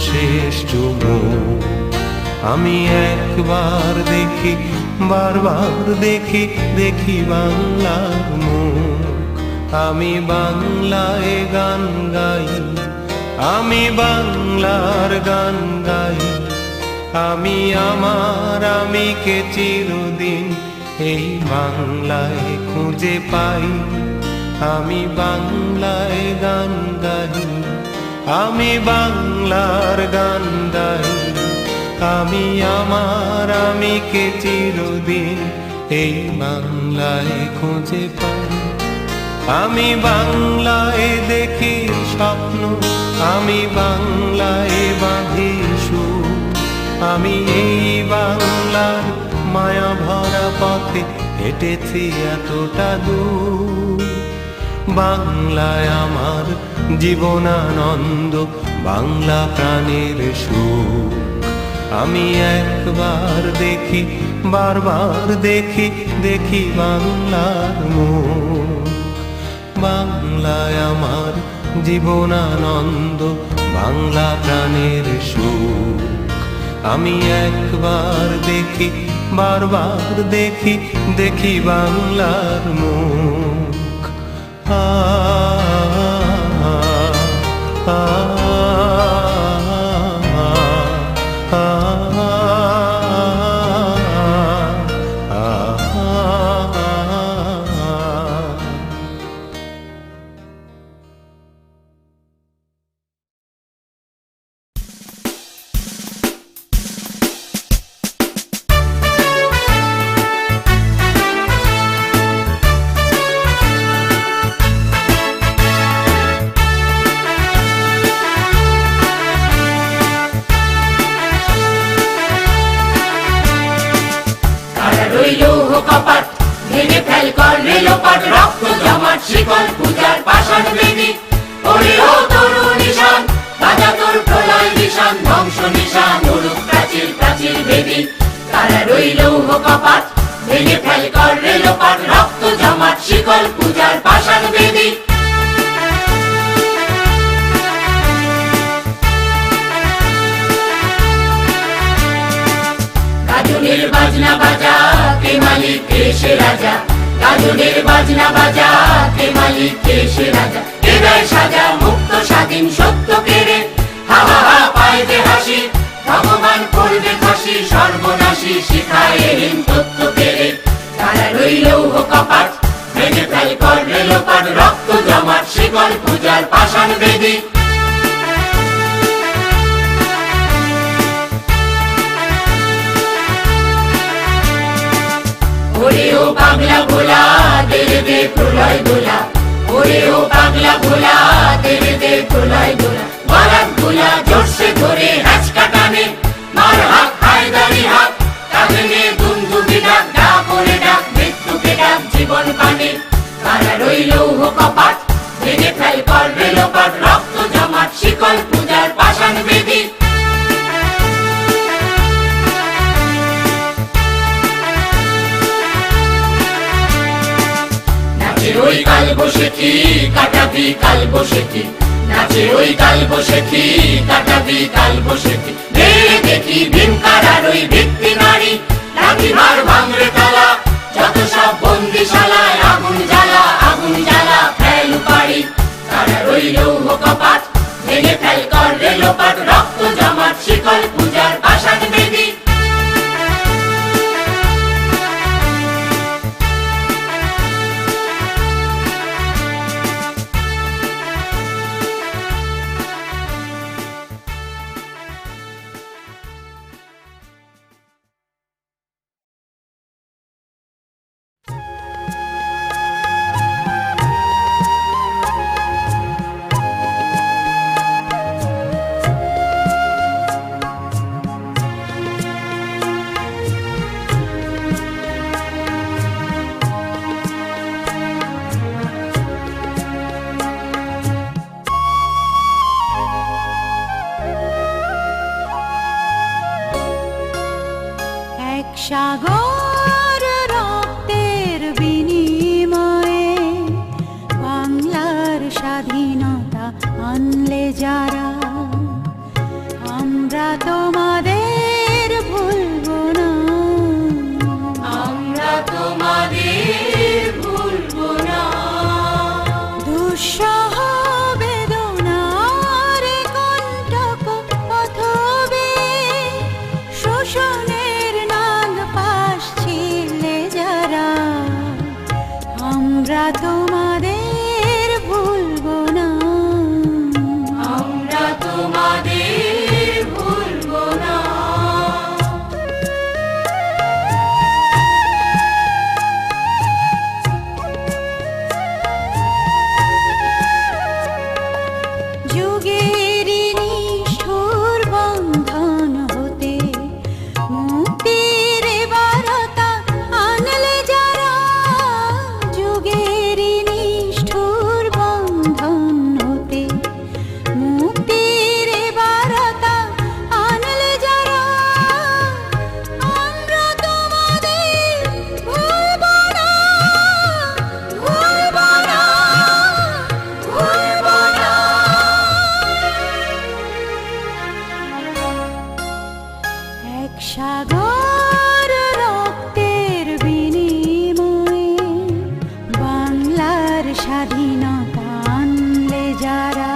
শেষ চুমুক। আমি একবার দেখি, বারবার দেখি, দেখি বাংলার মুখ। আমি বাংলায় গান গাই, আমি বাংলার গান গাই। আমি আমার আমিকে চিরদিন এই বাংলায় খুঁজে পাই। আমি বাংলায় গান গাই, আমি বাংলার গান গাই। আমি আমার আমিকে চিরদিন এই বাংলায় খুঁজে পাই। আমি বাংলায় দেখি স্বপ্ন, আমি বাংলায় বাঁধি সুর। আমি এই বাংলার মায়া ভরা পথে হেঁটেছি এতটা দূর। বাংলায় আমার জীবনানন্দ, বাংলা প্রাণের সুখ। আমি একবার দেখি, বারবার দেখি, দেখি বাংলার মুখ। বাংলায় আমার জীবনানন্দ, বাংলা প্রাণের সুখ। আমি একবার দেখি, বারবার দেখি, দেখি বাংলার মুখ। আ আ কপাট ভেঙে ফেল কর রেলোপাট, রক্ত জমাট শিকল পূজার পাষাণ বেদী। ওরে ও তরু নিশান, বাজা তোর প্রলয় নিশান, ধ্বংস নিশান উড়ুক প্রাচীর প্রাচীর বেদী। তারা রইল কপাট ভেঙে ফেল কর রেলোপাট, রক্ত জমাট শিকল পূজার পাষাণ বেদী। গাজনের বাজনা বাজা, কে মালিক কে সে রাজা। গাজনের বাজনা বাজা, কে মালিক কে সে রাজা। কে দেয় সাজা মুক্ত স্বাধীন সত্য কেড়ে, হা হা হা পায় যে হাসি। ভগবান করবে ফাঁসি সর্বনাশী, শিখায় এরিন তত্ত্ব কেড়ে। তারা রইল কপাট ভেঙে ফেল কর রেলোপাট, রক্ত জমাট শিকল পূজার পাষাণ বেদী। ওরে ও পাগলা ভোলা, তেরে দে প্রলয় দোলা। ওরে ও পাগলা ভোলা, তেরে দে প্রলয় দোলা। বারাক গোলা জোরসে ধরে হ্যাচকা টানে, মার হাত হায়দারি হাত। কাঁধে নিয়ে দুমদুমি ডাক, ডাক ওরে ডাক, মৃত্যুকে ডাক জীবন পানে। তারা রইল কপাট ভেঙে ফেল কর রেলোপাট, রক্ত জমাট শিকল পূজার পাষাণ বেদী। ওই কাল বসেছি কাটাবি কাল বসেছি, নাচে ওই কাল বসেছি কাটাবি কাল বসেছি। দেখি ভীমকারার ওই ভিত্তি নারী, লাঠি মার ভাঙরে তালা। যত সব বন্দিশালায় আগুন জ্বালা, আগুন জ্বালা ফেল পারি। তারা রইল কপাট ভেঙে ফেল কর রেলোপাট, রক্ত জমাট শিকল পূজার পাষাণ বেদী। সাগর রক্তের বিনিময়ে বাংলার স্বাধীনতা আনলে যারা, তোমাদের ভুলবো না, আমরা তোমাদের ভুলবো না। দুঃসহ বেদনার কণ্টক পথবে শোষণের নাগ পাশ ছিলে যারা, আমরা তোমাদের ভুলবো না, আমরা তোমাদের ভুলবো না। যুগের নিষ্ঠুর বন্ধন হতে মুক্তির বারতা আনলে যারা, যুগের নিষ্ঠুর বন্ধন হতে মুক্তির বারতা আনলে যারা, আমরা তোমাদের ভুলবো না, ভুলবো না, ভুলবো না। এক সাগর রক্তের বিনিময়ে বাংলার স্বাধীনতা আনলে যারা,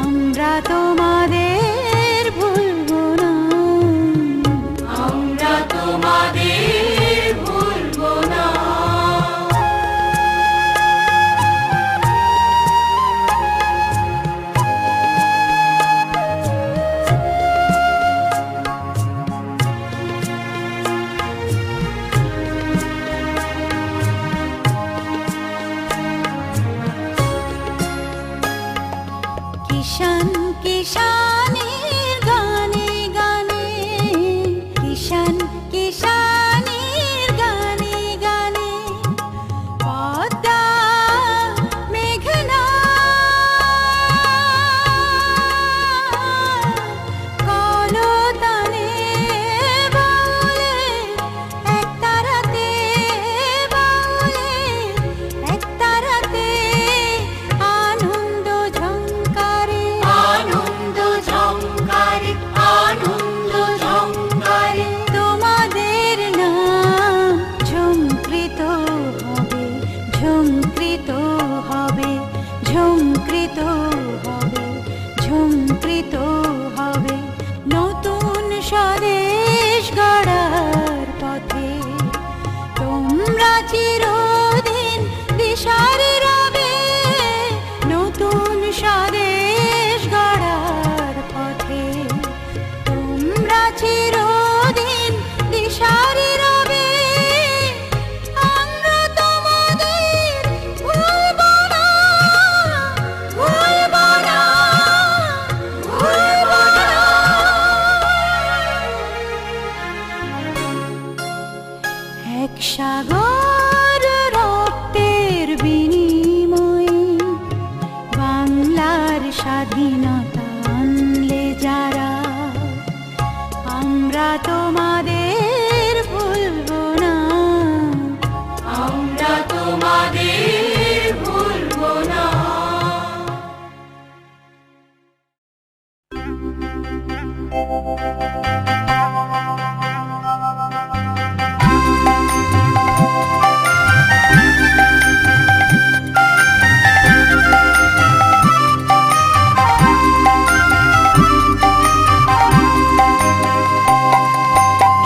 আমরা তোমাদের ভুলবো না, আমরা তোমাদের ভুলবো না। কিষান কিষানের গানে গানে, কিষান কিষানের গানে গানে, পদ্মা মেঘনা কলতানে বাউলে এক তারাতে, বাউলে এক তারাতে আনন্দ ঝংকারে, আনন্দ ঝংকারে, আনন্দ ঝংকারে, তোমাদের নাম ঝংকৃত হবে, ঝংকৃত হবে, ঝংকৃত হবে, ঝংকৃত হবে। নতুন স্বদেশ গড়ার পথে তোমরা চিরদিন দিশারি রবে, নতুন স্বদেশ গড়ার পথে তোমরা চিরদিন দিশারি রবে, আমরা তোমাদের ভুলবো না, ভুলবো না, ভুলবো না। এক সাগর রক্তের বিনিময়ে বাংলার স্বাধীনতা আনলে যারা, আমরা তোমাদের ভুলবো না, আমরা তোমাদের ভুলবো না।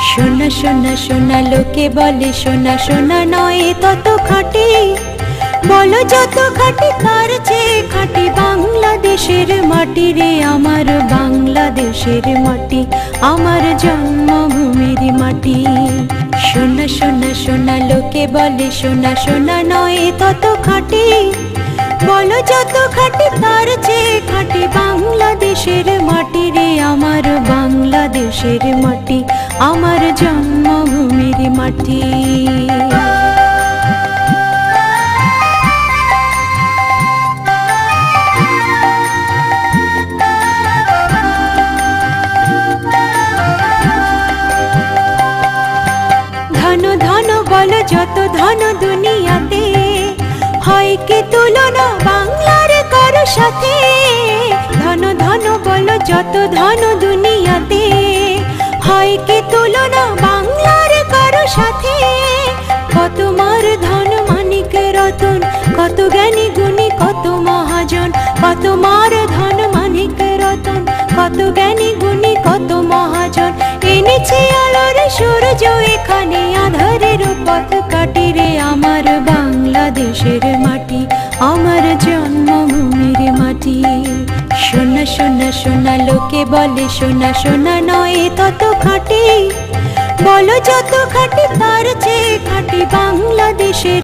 সোনা সোনা সোনা লোকে বলে সোনা সোনা নয় তত খাঁটি, বলো যত খাঁটি তার চেয়ে খাঁটি বাংলাদেশের মাটি রে, আমার বাংলাদেশের মাটি, আমার জন্মভূমির মাটি। সোনা সোনা সোনা লোকে বলে সোনা সোনা নয় তত খাঁটি, বলো যত খাঁটি তার চেয়ে খাঁটি বাংলাদেশের মাটি রে, আমার বাংলাদেশের মাটি, আমার জন্মভূমির মাটি। ধন ধন বলো যত ধন দুনিয়াতে, হয় কি তুলনা বাংলার কারো সাথে? ধন ধন বলো যত ধন দুনিয়াতে, হয় কি তুলনা বাংলার কারো সাথে? কত মার ধন মানিক রতন, কত জ্ঞানী গুণী কত মহাজন, কত মার ধন মানিক রতন, কত জ্ঞানী গুণী কত মহাজন। এনেছে আলোর সূর্য এখানে আধারের পথ কাটি রে, আমার বাংলাদেশের মাটি, আমার জন্মভূমির মাটি। সোনা সোনা সোনা লোকে বলে, সোনা সোনা নয় তত খাঁটি, বলো যত খাঁটি তার চেয়ে খাঁটি বাংলাদেশের